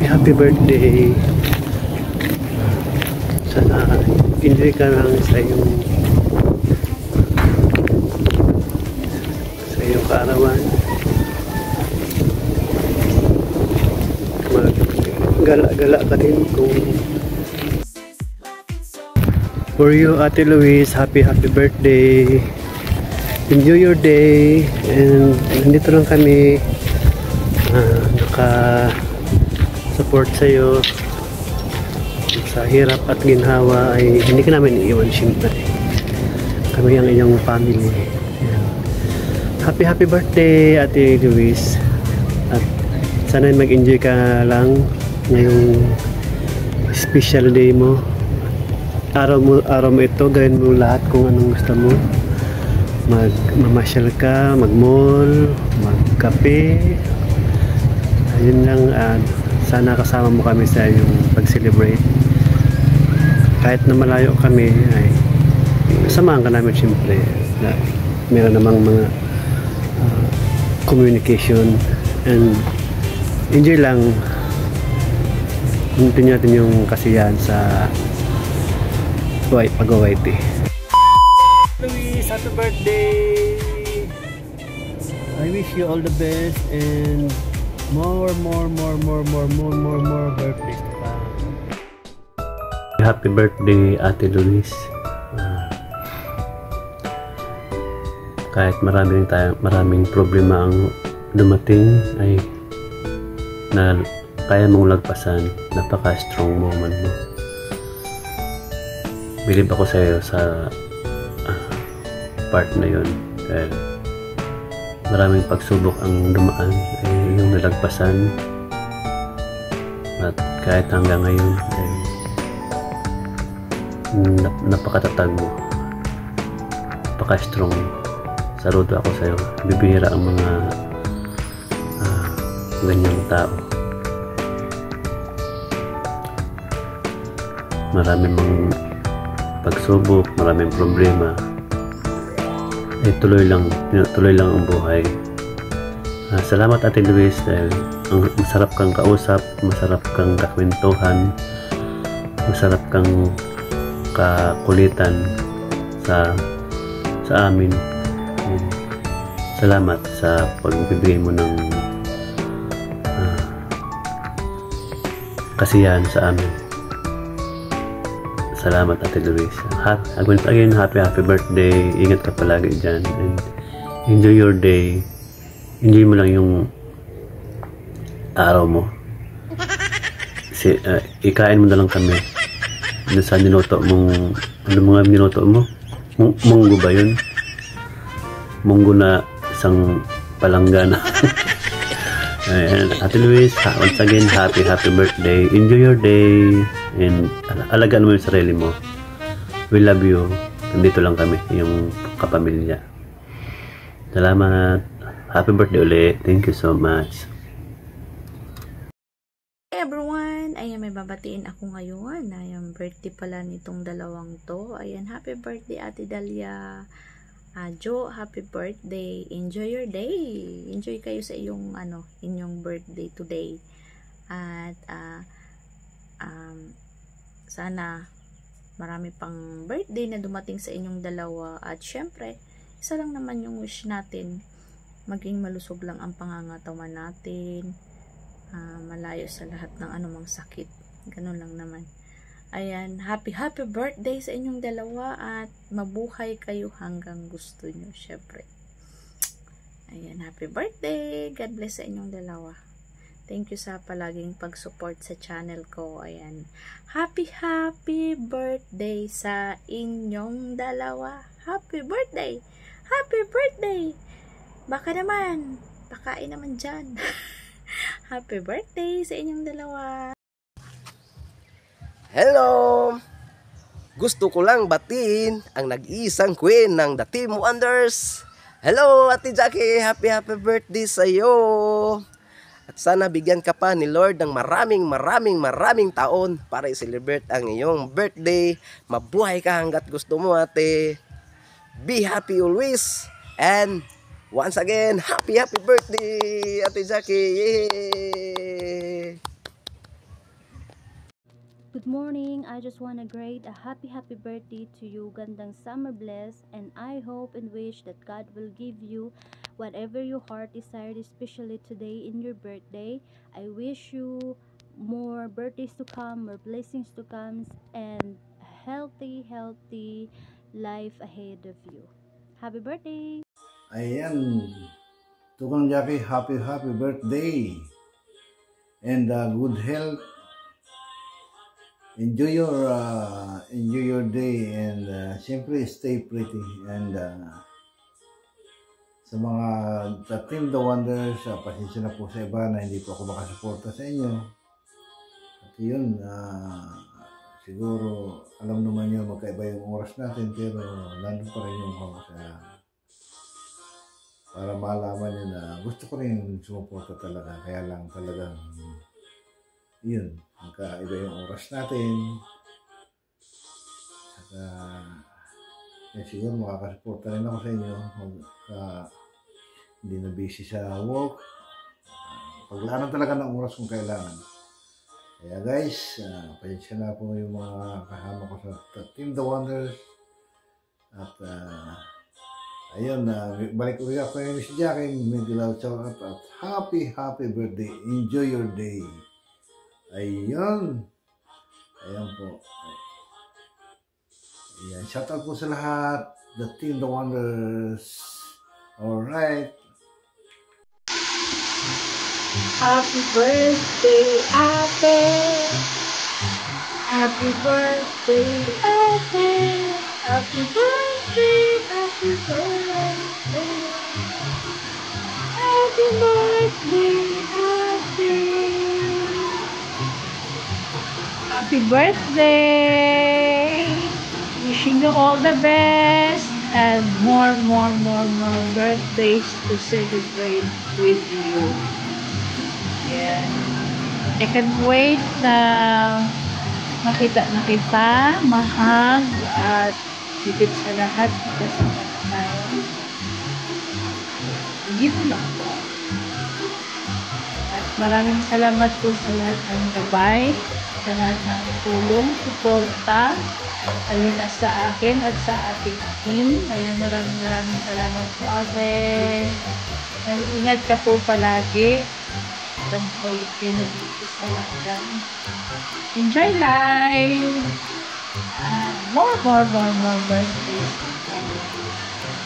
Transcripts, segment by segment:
Happy birthday. Sana enjoy ka lang sa iyong kaarawan. Gala-gala ka din kung for you, Ate Luis. Happy birthday. Enjoy your day. And nandito lang kami naka-support sa'yo sa hirap at ginhawa. Ay hindi ka namin iiwan, syempre kami ang iyong family. Happy birthday, Ate Luis. At sana mag-enjoy ka lang ngayong special day mo. Araw mo ito, gawin mo lahat kung anong gusto mo. Mamasyal ka, mag-mall, magkape. Ayun lang, sana kasama mo kami sa iyong pag-celebrate. Kahit na malayo kami, ay samahan ka namin syempre. Meron namang mga communication, and enjoy lang. Continue natin yung kasiyahan sa pag-OYT. Luis, happy birthday! I wish you all the best and more birthdays to come. Happy birthday, Ate Luis. Kahit maraming problema ang dumating, ay kaya mong lagpasan. Napaka-strong moment mo. Bilib ako sa iyo sa part na yun, dahil maraming pagsubok ang dumaan ay yung nalagpasan, at kahit hanggang ngayon ay napakatatag mo, napaka-strong. Saludo ako sa iyo. Bibihira ang mga ganyang tao. Maraming pagsubok, maraming problema, eh tuloy lang ang buhay. Salamat, Ate Luis, dahil masarap kang kausap, masarap kang kakwentuhan, masarap kang kakulitan sa amin. Salamat sa pagbibigay mo ng kasiyahan sa amin. Salamat, Ate Luis. Again, happy birthday. Ingat ka palagi dyan. And enjoy your day. Enjoy mo lang yung araw mo. Ikain mo na lang kami. Ano sa niluto mong, ano mga niluto mo? Munggo ba yun? Munggo na isang palanggana. Ayan, Ate Luis, once again, happy birthday. Enjoy your day. And alagaan mo yung sarili mo. We love you. Nandito lang kami, yung kapamilya. Salamat. Happy birthday ulit. Thank you so much. Hey everyone! Ayan, may babatiin ako ngayon. Ayan, birthday pala nitong dalawang to. Ayan, happy birthday, Ate Dalia. Jo, happy birthday. Enjoy your day. Enjoy kayo sa inyong birthday today. At sana marami pang birthday na dumating sa inyong dalawa. At syempre, isa lang naman yung wish natin. Maging malusog lang ang pangangatawan natin. Malayo sa lahat ng anumang sakit. Ganun lang naman. Ayan, happy birthday sa inyong dalawa at mabuhay kayo hanggang gusto nyo, syempre. Ayan, happy birthday! God bless sa inyong dalawa. Thank you sa palaging pag-support sa channel ko. Ayan, happy birthday sa inyong dalawa. Happy birthday! Happy birthday! Baka naman, pakain naman dyan. Happy birthday sa inyong dalawa. Hello! Gusto ko lang batiin ang nag-iisang queen ng The Team Wonders. Hello, Ate Jackie! Happy birthday sa iyo! At sana bigyan ka pa ni Lord ng maraming taon para i-celebrate ang iyong birthday. Mabuhay ka hanggat gusto mo, ate. Be happy always and Once again, happy birthday, Ate Jackie! Yay! Good morning. I just want to greet a happy birthday to you. Gandang summer bless, and I hope and wish that God will give you whatever your heart desired, especially today in your birthday. I wish you more birthdays to come, more blessings to come, and a healthy life ahead of you. Happy birthday! Ayan, Tukang Jackie, happy birthday and good health. Enjoy your day and siyempre stay pretty and sa mga Team The Wonders, pasensya na po sa iba na hindi po ako makasuporta sa inyo. At yun, siguro alam naman nyo magkaiba yung oras natin pero nandun pa rin yung ako sa para malaman nyo na gusto ko rin sumuporta talaga, kaya lang talagang yun, magkaiba yung oras natin. Saka siguro makakasuporta rin ako sa inyo hindi na busy sa work, paglaanan talaga ng oras kung kailangan. Kaya guys, pasensya na po yung mga kasama ko sa Team The Wonders at ayun, balik ulit ako kay Miss Jackie, Miguel Chow at happy birthday. Enjoy your day. Ayun. Ayan po. Ayan, shoutout po sa lahat. The Team The Wonders. Alright. Happy birthday, Ate. Happy birthday, Ate. Happy birthday, happy birthday. Happy birthday, Ate. Happy birthday. Wishing you all the best and more birthdays to celebrate with you. Yeah. I can't wait na makita na kita, mahag, at higit sa lahat kasama tayo. Dito lang po. At maraming salamat po sa lahat ng gabay, sa lahat ng tulong, suporta, alin na sa akin at sa ating team. Kaya maraming salamat po, Ate. Ingat ka po palagi. Enjoy life. More birthdays.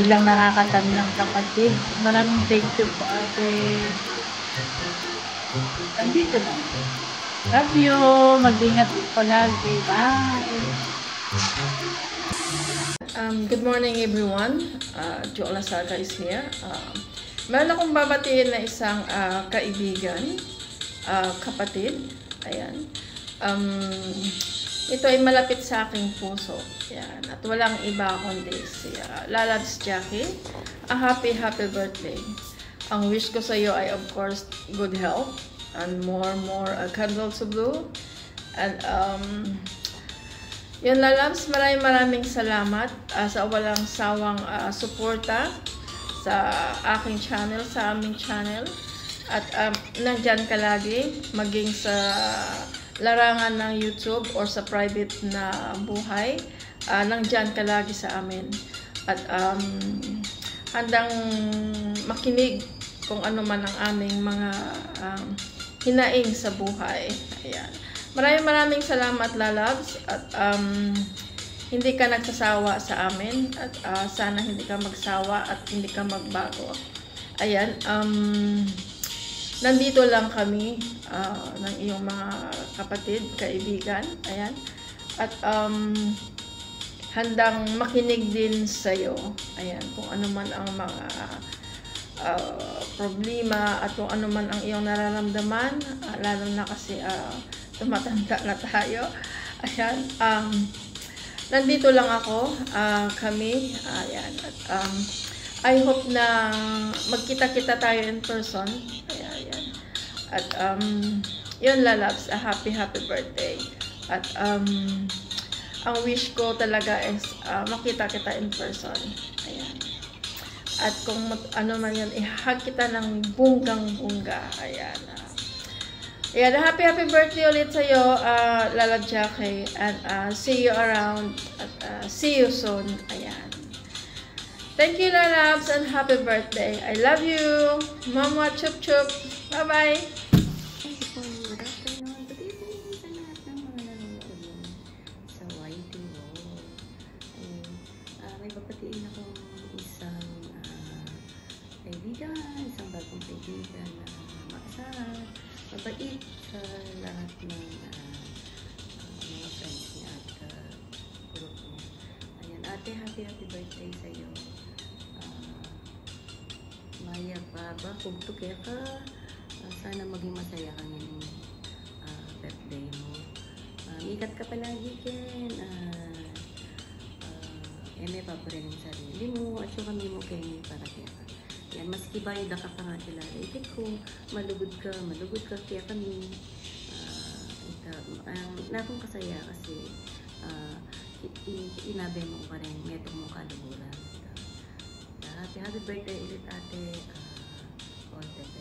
Bilang nakakatamang kapatid. Maraming thank you po, Ate. Andito na. Love you. Mag-ingat po lagi. Bye. Good morning everyone. Jo Lasaga is here. Meron akong babatiin na isang kaibigan, kapatid. Ayan. Ito ay malapit sa aking puso. Ayan. At walang iba kundi si Lalabs Jackie. A happy birthday. Ang wish ko sa iyo ay of course good health and more candles of blue. And yun, Lalabs, maraming salamat sa walang sawang suporta sa aking channel, sa aming channel. At nandyan ka lagi, maging sa larangan ng YouTube or sa private na buhay. Nandyan ka lagi sa amin. At handang makinig kung ano man ang aming mga hinaing sa buhay. Ayan. Maraming salamat, Lalabs. At hindi ka nagsasawa sa amin at sana hindi ka magsawa at hindi ka magbago. Ayan, nandito lang kami ng iyong mga kapatid, kaibigan. Ayan. At handang makinig din sa iyo. Ayan, kung ano man ang mga problema at kung ano man ang iyong nararamdaman, lalo na kasi tumatanda na tayo. Ayan, nandito lang ako, kami, ayan, at I hope na magkita-kita tayo in person. Ayan. At yun, Lalabs, a happy birthday. At ang wish ko talaga is makita kita in person. Ayan. At kung ano man yun, ihahag kita ng bunggang-bungga. Ayan. Ayan, happy birthday ulit sa'yo, Lala Jackie. And see you around. At see you soon. Ayan. Thank you, Lalabs, and happy birthday. I love you. Mama, chup chup. Bye-bye. Thank you po. Good afternoon. Good evening sa lahat ng mga nanonood sa YT World. May papatiin akong isang kaibigan, isang bagong kaibigan na maasahan, mabait sa lahat ng mga friends niya at group niya. Ayan, ate, happy birthday sa iyo. Maya Baba, kung tukya ka, sana maging masaya kang yung birthday mo. Ikat ka palagi, Ken. Eme pa rin ang sarili mo at yung kami mo Ken para kaya ka. Yan, maski ba yung daka ka nga kilala. Ikit ko, malugod ka kaya kami. Na akong kasaya kasi inabe mo pa rin, metong mo kaluburan. Happy birthday ulit ate. All the best.